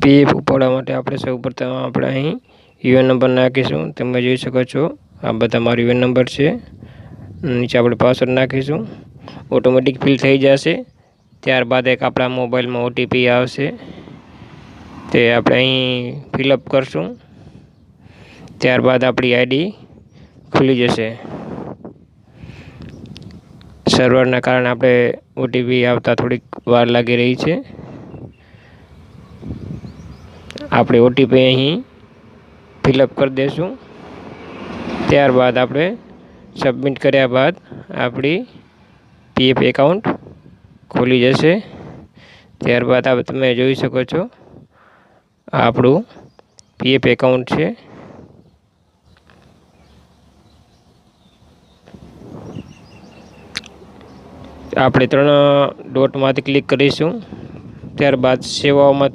PF ઉપાડવા માટે આપણે સૌપ્રથમ આપણે અહીં યુએન નંબર નાખીશું. તમે જોઈ શકો છો આ બધા મારો યુએન નંબર છે. નીચે આપણે પાસવર્ડ નાખીશું. ઓટોમેટિક ફિલ થઈ જશે. ત્યારબાદ એક આપણા મોબાઈલમાં ઓટીપી આવશે, તે આપણે અહીં ફિલઅપ કરશું. ત્યારબાદ આપણી આઈડી ખુલી જશે. સર્વરના કારણે આપણે ઓટીપી આવતા થોડીક વાર લાગી રહી છે. આપણે ઓટીપી અહીં ફિલઅપ કરી દઈશું. ત્યારબાદ આપણે સબમિટ કર્યા બાદ આપણી પીએફ એકાઉન્ટ ખુલી જશે. ત્યારબાદ તમે જોઈ શકો છો આ આપણું પીએફ એકાઉન્ટ છે. આપણે 3 ડોટમાંથી ક્લિક કરીશું. ત્યારબાદ સેવાઓમાં